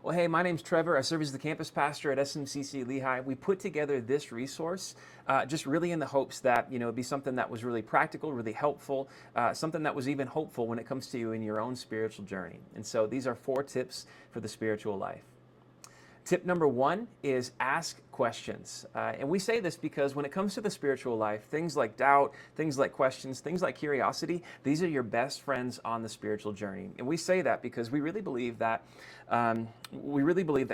Well, hey, my name's Trevor. I serve as the campus pastor at SMCC Lehigh. We put together this resource just really in the hopes that, it'd be something that was really practical, really helpful, something that was even hopeful when it comes to you in your own spiritual journey. And so these are 4 tips for the spiritual life. Tip number 1 is ask questions. And we say this because when it comes to the spiritual life, things like doubt, things like questions, things like curiosity, these are your best friends on the spiritual journey. And we say that because we really believe that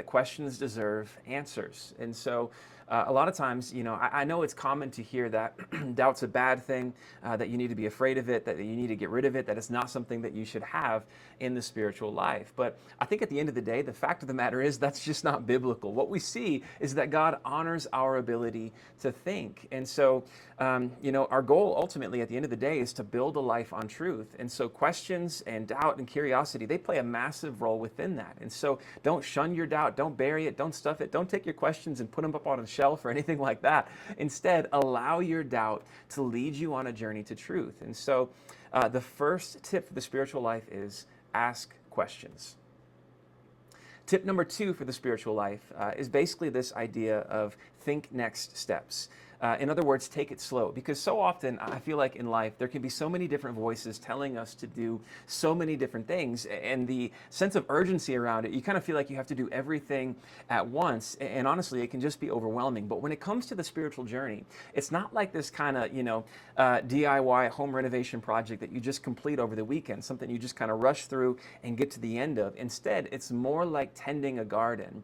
questions deserve answers. And so a lot of times, I know it's common to hear that doubt's a bad thing, that you need to be afraid of it, that you need to get rid of it, that it's not something that you should have in the spiritual life. But I think at the end of the day, the fact of the matter is that's just not biblical. What we see is that God honors our ability to think. And so, our goal ultimately at the end of the day is to build a life on truth. And so questions and doubt and curiosity, they play a massive role within that. And so don't shun your doubt, don't bury it, don't stuff it, don't take your questions and put them up on a shelf or anything like that. Instead, allow your doubt to lead you on a journey to truth. And so the first tip for the spiritual life is ask questions. Tip number 2 for the spiritual life is basically this idea of think next steps. In other words, take it slow. Because so often, I feel like in life, there can be so many different voices telling us to do so many different things. And the sense of urgency around it, you kind of feel like you have to do everything at once. And honestly, it can just be overwhelming. But when it comes to the spiritual journey, it's not like this kind of, DIY home renovation project that you just complete over the weekend, something you just kind of rush through and get to the end of. Instead, it's more like tending a garden,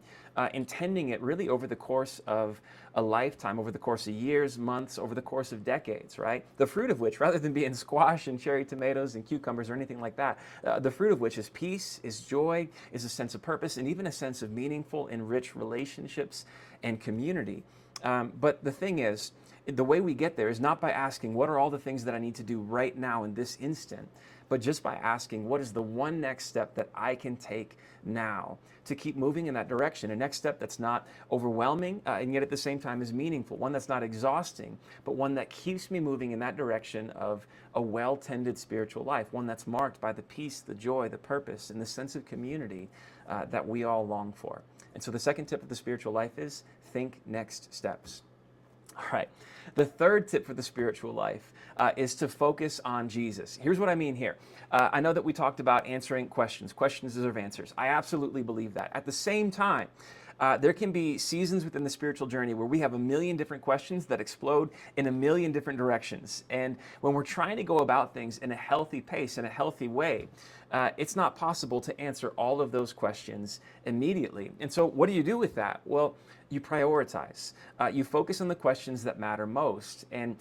and tending it really over the course of a lifetime, over the course of years, months, over the course of decades, right? The fruit of which, rather than being squash and cherry tomatoes and cucumbers or anything like that, the fruit of which is peace, is joy, is a sense of purpose, and even a sense of meaningful and rich relationships and community. But the thing is, the way we get there is not by asking, what are all the things that I need to do right now in this instant, but just by asking, what is the one next step that I can take now to keep moving in that direction? A next step that's not overwhelming, and yet at the same time is meaningful. One that's not exhausting, but one that keeps me moving in that direction of a well-tended spiritual life. One that's marked by the peace, the joy, the purpose, and the sense of community that we all long for. And so the second tip of the spiritual life is think next steps. All right. The third tip for the spiritual life is to focus on Jesus. Here's what I mean here. I know that we talked about answering questions. Questions deserve answers. I absolutely believe that. At the same time, there can be seasons within the spiritual journey where we have a million different questions that explode in a million different directions. And when we're trying to go about things in a healthy pace, in a healthy way, it's not possible to answer all of those questions immediately. And so what do you do with that? Well, you prioritize. You focus on the questions that matter most. And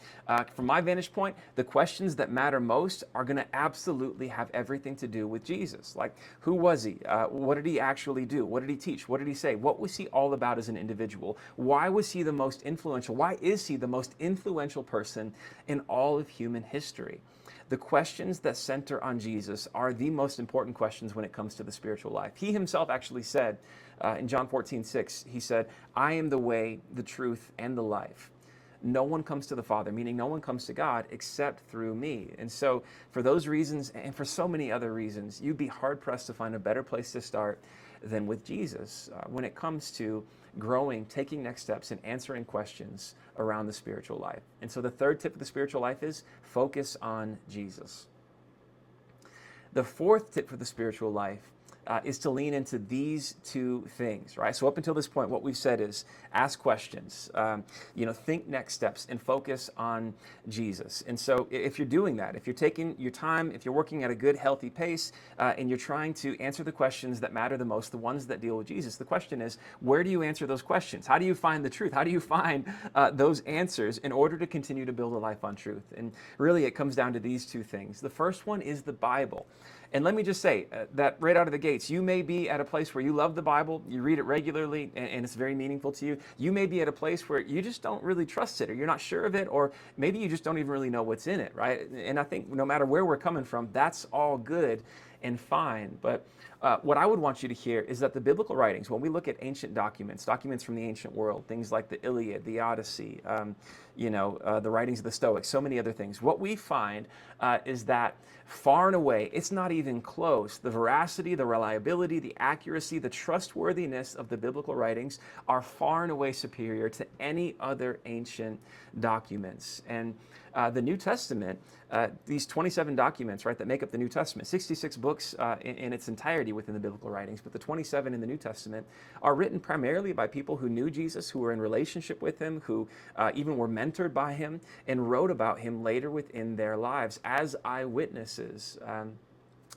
from my vantage point, the questions that matter most are going to absolutely have everything to do with Jesus. Like, who was he? What did he actually do? What did he teach? What did he say? What was he all about as an individual? Why was he the most influential? Why is he the most influential person in all of human history? The questions that center on Jesus are the most important questions when it comes to the spiritual life. He himself actually said in John 14:6, he said, I am the way, the truth, and the life. No one comes to the Father, meaning no one comes to God except through me. And so for those reasons, and for so many other reasons, you'd be hard-pressed to find a better place to start than with Jesus when it comes to growing, taking next steps, and answering questions around the spiritual life. And so the third tip of the spiritual life is focus on Jesus. The fourth tip for the spiritual life is to lean into these 2 things, right? So up until this point, what we've said is ask questions, think next steps, and focus on Jesus. And so if you're doing that, if you're taking your time, if you're working at a good, healthy pace, and you're trying to answer the questions that matter the most, the ones that deal with Jesus, the question is, where do you answer those questions? How do you find the truth? How do you find those answers in order to continue to build a life on truth? And really, it comes down to these 2 things. The first one is the Bible. And let me just say that right out of the gates, you may be at a place where you love the Bible, you read it regularly, and it's very meaningful to you. You may be at a place where you just don't really trust it, or you're not sure of it, or maybe you just don't even really know what's in it, right? And I think no matter where we're coming from, that's all good and fine. But what I would want you to hear is that the biblical writings, when we look at ancient documents, documents from the ancient world, things like the Iliad, the Odyssey, the writings of the Stoics, so many other things, what we find is that far and away, it's not even close. The veracity, the reliability, the accuracy, the trustworthiness of the biblical writings are far and away superior to any other ancient documents. And the New Testament, these 27 documents, right, that make up the New Testament, 66 books in its entirety within the biblical writings, but the 27 in the New Testament are written primarily by people who knew Jesus, who were in relationship with him, who even were mentored by him, and wrote about him later within their lives as eyewitnesses.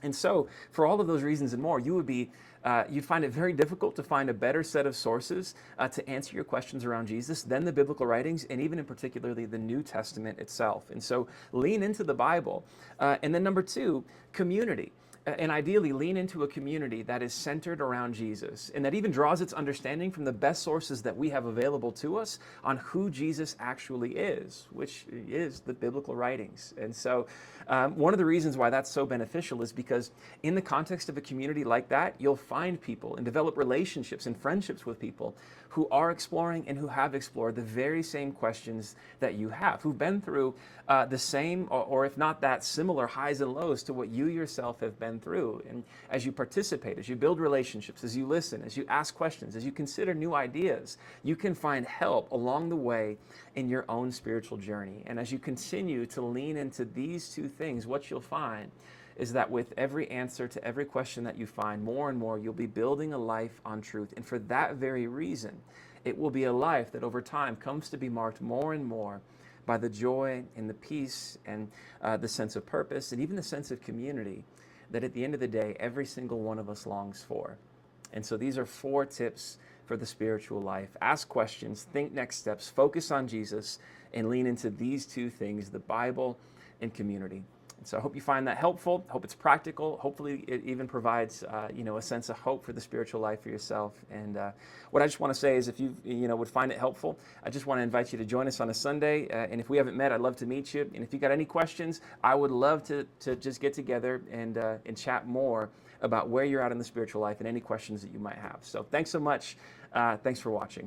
And so, for all of those reasons and more, you'd find it very difficult to find a better set of sources to answer your questions around Jesus than the biblical writings, and even in particularly the New Testament itself. And so, lean into the Bible. And then number two, community. And ideally, lean into a community that is centered around Jesus and that even draws its understanding from the best sources that we have available to us on who Jesus actually is, which is the biblical writings. And so, one of the reasons why that's so beneficial is because in the context of a community like that, you'll find people and develop relationships and friendships with people who are exploring and who have explored the very same questions that you have, who've been through the same, or if not that, similar highs and lows to what you yourself have been through. And as you participate, as you build relationships, as you listen, as you ask questions, as you consider new ideas, you can find help along the way in your own spiritual journey. And as you continue to lean into these two things, what you'll find is that with every answer to every question that you find, more and more, you'll be building a life on truth. And for that very reason, it will be a life that over time comes to be marked more and more by the joy and the peace and the sense of purpose and even the sense of community that at the end of the day, every single one of us longs for. And so these are 4 tips for the spiritual life. Ask questions, think next steps, focus on Jesus, and lean into these 2 things, the Bible and community. So I hope you find that helpful. Hope it's practical. Hopefully it even provides, a sense of hope for the spiritual life for yourself. And what I just want to say is if you, would find it helpful, I just want to invite you to join us on a Sunday. And if we haven't met, I'd love to meet you. And if you got any questions, I would love to just get together and chat more about where you're at in the spiritual life and any questions that you might have. So thanks so much. Thanks for watching.